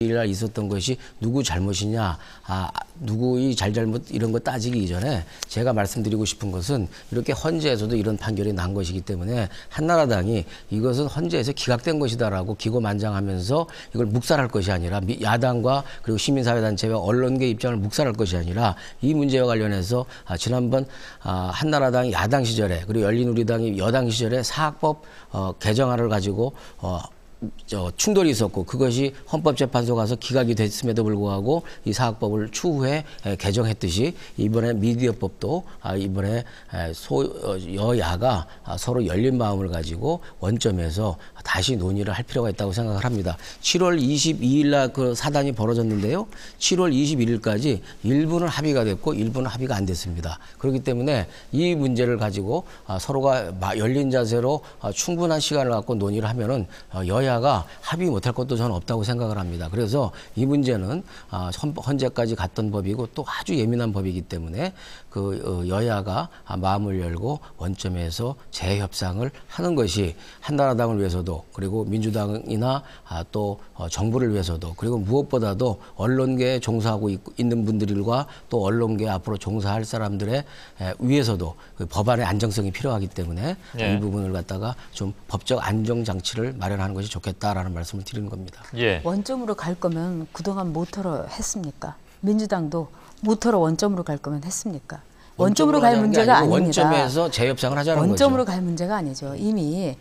날 있었던 것이 누구 잘못이냐, 누구의 잘잘못 이런 거 따지기 이전에 제가 말씀드리고 싶은 것은 이렇게 헌재에서도 이런 판결이 난 것이기 때문에 한나라당이 이것은 헌재에서 기각된 것이다라고 기고만장하면서 이걸 묵살할 것이 아니라 야당과 그리고 시민사회단체와 언론계 입장을 묵살할 것이 아니라 이 문제와 관련해서 지난번 한나라당이 야당 시절에 그리고 열린우리당이 여당 시절에 사학법 개정안을 가지고 충돌이 있었고 그것이 헌법재판소 가서 기각이 됐음에도 불구하고 이 사학법을 추후에 개정했듯이 이번에 미디어법도 이번에 여야가 서로 열린 마음을 가지고 원점에서 다시 논의를 할 필요가 있다고 생각을 합니다. 7월 22일 날 그 사단이 벌어졌는데요. 7월 21일까지 일부는 합의가 됐고 일부는 합의가 안 됐습니다. 그렇기 때문에 이 문제를 가지고 서로가 열린 자세로 충분한 시간을 갖고 논의를 하면은 여야가 합의 못할 것도 저는 없다고 생각을 합니다. 그래서 이 문제는 헌재까지 갔던 법이고 또 아주 예민한 법이기 때문에 그 여야가 마음을 열고 원점에서 재협상을 하는 것이 한나라당을 위해서도 그리고 민주당이나 또 정부를 위해서도 그리고 무엇보다도 언론계에 종사하고 있는 분들과 또 언론계에 앞으로 종사할 사람들의 위해서도 그 법안의 안정성이 필요하기 때문에 이 부분을 갖다가 좀 법적 안정장치를 마련하는 것이 좋겠다라는 말씀을 드리는 겁니다. 원점으로 갈 거면 그동안 모터로 했습니까? 민주당도 모터로 원점으로 갈 거면 했습니까? 원점으로 갈 문제가 아닙니다. 원점에서 재협상을 하자는 거죠. 원점으로 갈 문제가 아니죠. 이미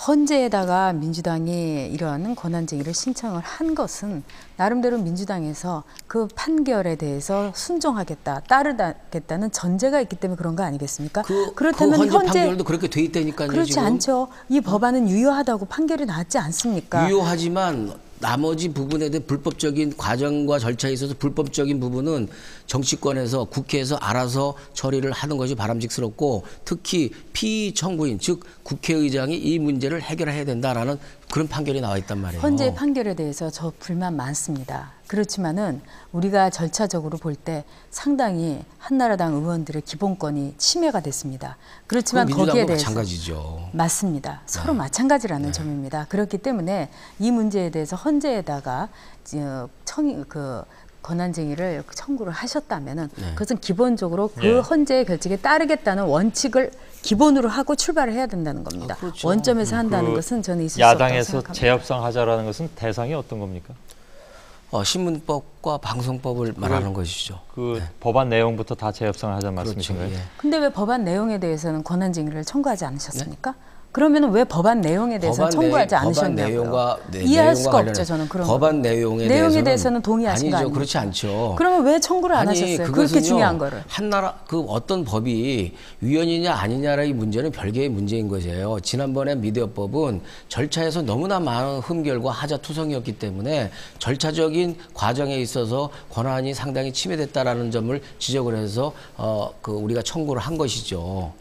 헌재에다가 민주당이 이러한 권한쟁의를 신청을 한 것은 나름대로 민주당에서 그 판결에 대해서 순종하겠다, 따르겠다는 전제가 있기 때문에 그런 거 아니겠습니까? 그렇다면 그 헌재 판결도 그렇게 돼 있다니까요. 그렇지 지금. 않죠. 이 법안은 유효하다고 판결이 나왔지 않습니까? 유효하지만 나머지 부분에 대해 불법적인 과정과 절차에 있어서 불법적인 부분은 정치권에서 국회에서 알아서 처리를 하는 것이 바람직스럽고 특히 피의 청구인 즉 국회의장이 이 문제를 해결해야 된다라는 그런 판결이 나와 있단 말이에요. 헌재 판결에 대해서 저 불만 많습니다. 그렇지만은 우리가 절차적으로 볼 때 상당히 한나라당 의원들의 기본권이 침해가 됐습니다. 그렇지만 거기에 대해서 마찬가지죠. 맞습니다. 서로 마찬가지라는 점입니다. 그렇기 때문에 이 문제에 대해서 헌재에다가 권한쟁의를 청구를 하셨다면은 그것은 기본적으로 그 헌재의 결정에 따르겠다는 원칙을 기본으로 하고 출발을 해야 된다는 겁니다. 그렇죠. 원점에서 한다는 것은 저는 있을 수 없다고 야당에서 생각합니다. 재협상하자라는 것은 대상이 어떤 겁니까? 신문법과 방송법을 말하는 것이죠. 법안 내용부터 다 재협상을 하자는 말씀이신가요? 그렇죠. 근데 왜 법안 내용에 대해서는 권한쟁의를 청구하지 않으셨습니까? 그러면 왜 법안 내용에 대해서는 청구하지 않으셨냐고요? 이해할 수가 없죠, 저는 그런 법안 내용에 대해서는 동의하신 거 아니죠. 아닙니까? 그렇지 않죠. 그러면 왜 청구를 안 하셨어요? 그렇게 중요한 거를. 한나라 어떤 법이 위헌이냐 아니냐의 문제는 별개의 문제인 것이에요. 지난번에 미디어법은 절차에서 너무나 많은 흠결과 하자투성이었기 때문에 절차적인 과정에 있어서 권한이 상당히 침해됐다라는 점을 지적을 해서 우리가 청구를 한 것이죠.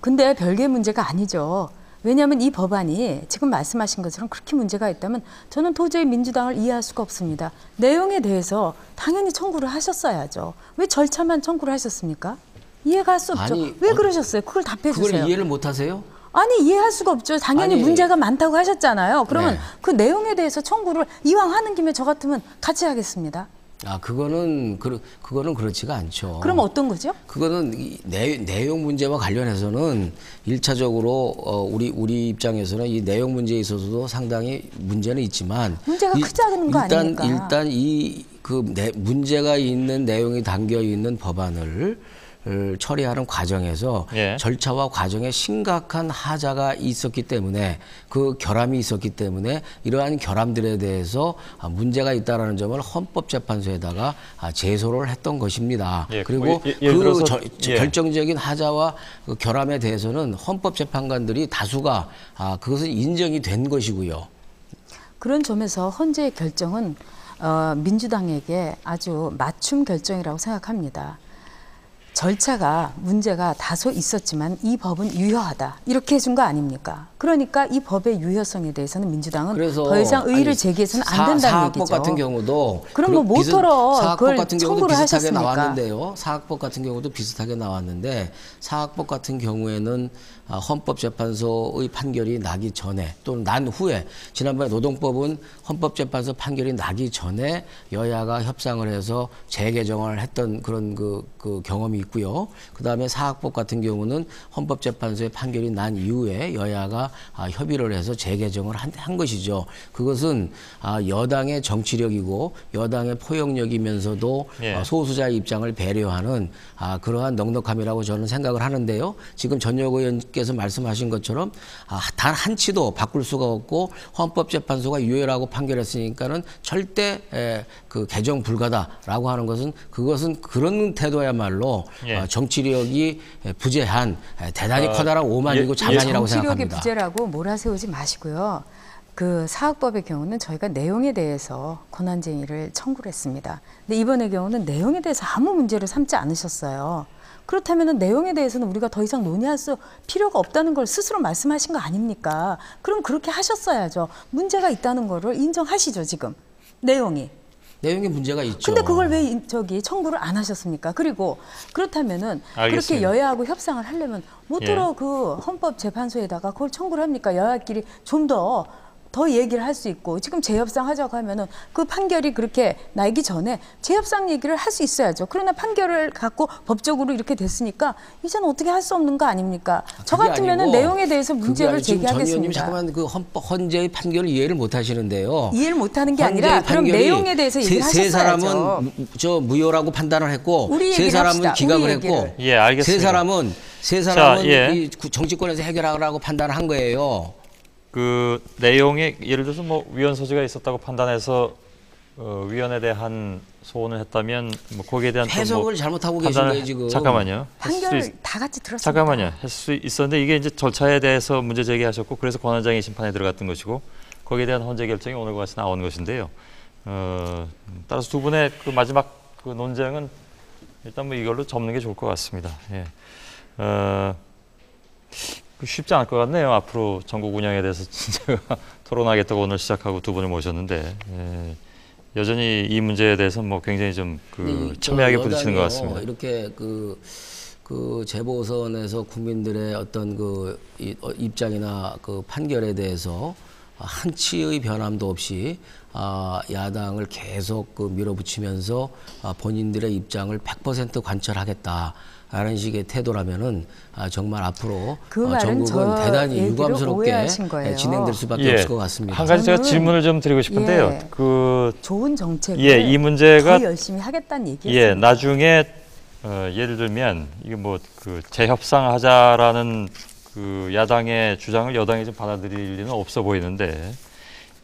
근데 별개의 문제가 아니죠. 왜냐하면 이 법안이 지금 말씀하신 것처럼 그렇게 문제가 있다면 저는 도저히 민주당을 이해할 수가 없습니다. 내용에 대해서 당연히 청구를 하셨어야죠. 왜 절차만 청구를 하셨습니까? 이해가 할 수 없죠. 왜 그러셨어요? 그걸 답해 주세요. 그걸 이해를 못 하세요? 아니 이해할 수가 없죠. 당연히 문제가 많다고 하셨잖아요. 그러면 그 내용에 대해서 청구를 이왕 하는 김에 저 같으면 같이 하겠습니다. 그거는 그렇지가 않죠. 그럼 어떤 거죠? 그거는 내용 문제와 관련해서는 일차적으로 우리 입장에서는 이 내용 문제에 있어서도 상당히 문제는 있지만 문제가 크다는 거 아닙니까? 일단 문제가 있는 내용이 담겨 있는 법안을 처리하는 과정에서 절차와 과정에 심각한 하자가 있었기 때문에 그 결함이 있었기 때문에 이러한 결함들에 대해서 문제가 있다라는 점을 헌법재판소에다가 제소를 했던 것입니다. 그리고 결정적인 하자와 그 결함에 대해서는 헌법재판관들이 다수가 그것은 인정이 된 것이고요. 그런 점에서 헌재의 결정은 민주당에게 아주 맞춤 결정이라고 생각합니다. 절차가 문제가 다소 있었지만 이 법은 유효하다 이렇게 해준 거 아닙니까? 그러니까 이 법의 유효성에 대해서는 민주당은 더 이상 의의를 제기해서는 안 된다는 사학법 얘기죠. 같은 경우도 그럼 뭐 모토로 사학법 그걸 같은 경우도 청구를 비슷하게 하셨습니까? 나왔는데요. 사학법 같은 경우도 비슷하게 나왔는데 사학법 같은 경우에는 헌법재판소의 판결이 나기 전에 또는 난 후에 지난번에 노동법은 헌법재판소 판결이 나기 전에 여야가 협상을 해서 재개정을 했던 그런 그 경험이 있고요. 그다음에 사학법 같은 경우는 헌법재판소의 판결이 난 이후에 여야가 협의를 해서 재개정을 한 것이죠. 그것은 여당의 정치력이고 여당의 포용력이면서도 예. 소수자의 입장을 배려하는 그러한 넉넉함이라고 저는 생각을 하는데요. 지금 전혁 의원께서 말씀하신 것처럼 단 한치도 바꿀 수가 없고 헌법재판소가 유효라고 판결했으니까는 절대 그 개정 불가다라고 하는 것은 그것은 그런 태도야말로 예. 정치력이 부재한 대단히 커다란 오만이고 자만이라고 정치력의 생각합니다. 부재라고 몰아세우지 마시고요. 그 사학법의 경우는 저희가 내용에 대해서 권한쟁의를 청구를 했습니다. 근데 이번의 경우는 내용에 대해서 아무 문제를 삼지 않으셨어요. 그렇다면 내용에 대해서는 우리가 더 이상 논의할 수 필요가 없다는 걸 스스로 말씀하신 거 아닙니까? 그럼 그렇게 하셨어야죠. 문제가 있다는 거를 인정하시죠, 지금. 내용에 문제가 있죠. 근데 그걸 왜 청구를 안 하셨습니까? 그리고 그렇다면은 알겠습니다. 그렇게 여야하고 협상을 하려면 뭐더러 그 헌법재판소에다가 그걸 청구를 합니까? 여야끼리 좀 더 얘기를 할 수 있고 지금 재협상 하자고 하면은 그 판결이 그렇게 나기 전에 재협상 얘기를 할 수 있어야죠. 그러나 판결을 갖고 법적으로 이렇게 됐으니까 이제는 어떻게 할 수 없는 거 아닙니까? 저 같으면은 내용에 대해서 문제를 제기하겠습니다. 전 의원님 잠깐만 그 헌재의 판결을 이해를 못 하시는데요. 이해를 못 하는 게 아니라 그럼 내용에 대해서 얘기를 하셨어야죠. 세 사람은 저 무효라고 판단을 했고 세 사람은 기각을 했고 예, 알겠습니다. 세 사람은 자, 이 정치권에서 해결하라고 판단을 한 거예요. 그 내용에 예를 들어서 뭐 위헌 소지가 있었다고 판단해서 위헌에 대한 소원을 했다면 뭐 거기에 대한 해석을 잘못하고 계신 거예요 지금. 잠깐만요. 판결 다 같이 들었습니다. 잠깐만요. 할 수 있었는데 이게 이제 절차에 대해서 문제 제기하셨고 그래서 권한쟁의 심판에 들어갔던 것이고 거기에 대한 헌재 결정이 오늘과 같이 나오는 것인데요. 따라서 두 분의 그 마지막 그 논쟁은 일단 뭐 이걸로 접는 게 좋을 것 같습니다. 예. 쉽지 않을 것 같네요. 앞으로 전국 운영에 대해서 제가 토론하겠다고 오늘 시작하고 두 분을 모셨는데 여전히 이 문제에 대해서 뭐 굉장히 좀 그 첨예하게 부딪히는 것 같습니다. 이렇게 그 재보선에서 국민들의 어떤 그 입장이나 그 판결에 대해서 한치의 변함도 없이 야당을 계속 그 밀어붙이면서 본인들의 입장을 100% 관철하겠다. 라는 식의 태도라면은 정말 앞으로 전국은 대단히 유감스럽게 진행될 수밖에 없을 것 같습니다. 한 가지 제가 질문을 좀 드리고 싶은데요. 그 좋은 정책을 이 문제가 더 열심히 하겠다는 얘기였습니다. 나중에 예를 들면 이게 뭐 그 재협상하자라는 그 야당의 주장을 여당이 좀 받아들일 리는 없어 보이는데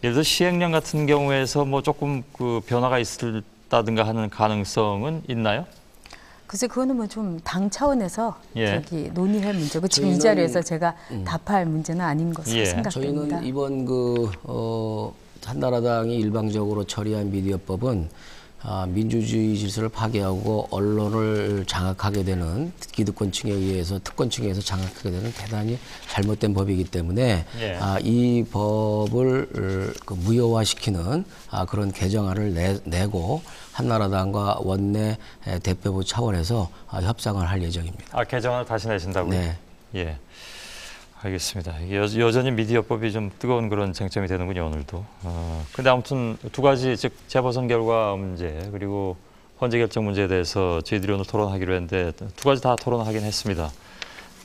예를 들어 시행령 같은 경우에서 뭐 조금 그 변화가 있다든가 하는 가능성은 있나요? 글쎄 그거는 뭐 좀 당 차원에서 논의할 문제고 지금 이 자리에서 제가 답할 문제는 아닌 것으로 생각됩니다. 저희는 이번 한나라당이 일방적으로 처리한 미디어법은 민주주의 질서를 파괴하고 언론을 장악하게 되는 기득권층에 의해서 특권층에 의해서 장악하게 되는 대단히 잘못된 법이기 때문에 이 법을 무효화시키는 그런 개정안을 내고 한나라당과 원내 대표부 차원에서 협상을 할 예정입니다. 개정안을 다시 내신다고요? 네. 예. 알겠습니다. 여전히 미디어법이 좀 뜨거운 그런 쟁점이 되는군요, 오늘도. 근데 아무튼 두 가지, 즉 재보선 결과 문제 그리고 헌재 결정 문제에 대해서 저희들이 오늘 토론하기로 했는데 두 가지 다 토론하긴 했습니다.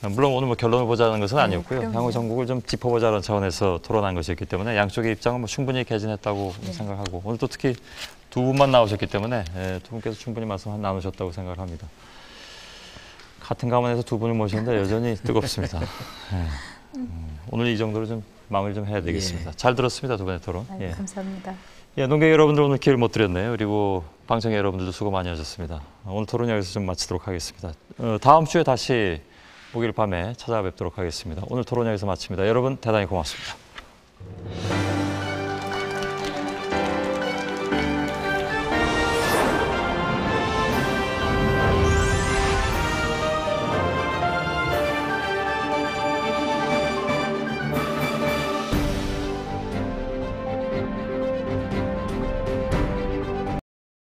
물론 오늘 뭐 결론을 보자는 것은 아니었고요. 향후 전국을 좀 짚어보자는 차원에서 토론한 것이었기 때문에 양쪽의 입장은 뭐 충분히 개진했다고 생각하고 오늘 또 특히 두 분만 나오셨기 때문에 두 분께서 충분히 말씀 나누셨다고 생각을 합니다. 같은 가문에서 두 분을 모시는데 여전히 뜨겁습니다. 오늘 이 정도로 좀 마무리 좀 해야 되겠습니다. 잘 들었습니다, 두 분의 토론. 감사합니다. 농객 여러분들 오늘 기회를 못 드렸네요. 그리고 방청객 여러분들도 수고 많이 하셨습니다. 오늘 토론 여기서 좀 마치도록 하겠습니다. 다음 주에 다시 목요일 밤에 찾아뵙도록 하겠습니다. 오늘 토론 여기서 마칩니다. 여러분 대단히 고맙습니다.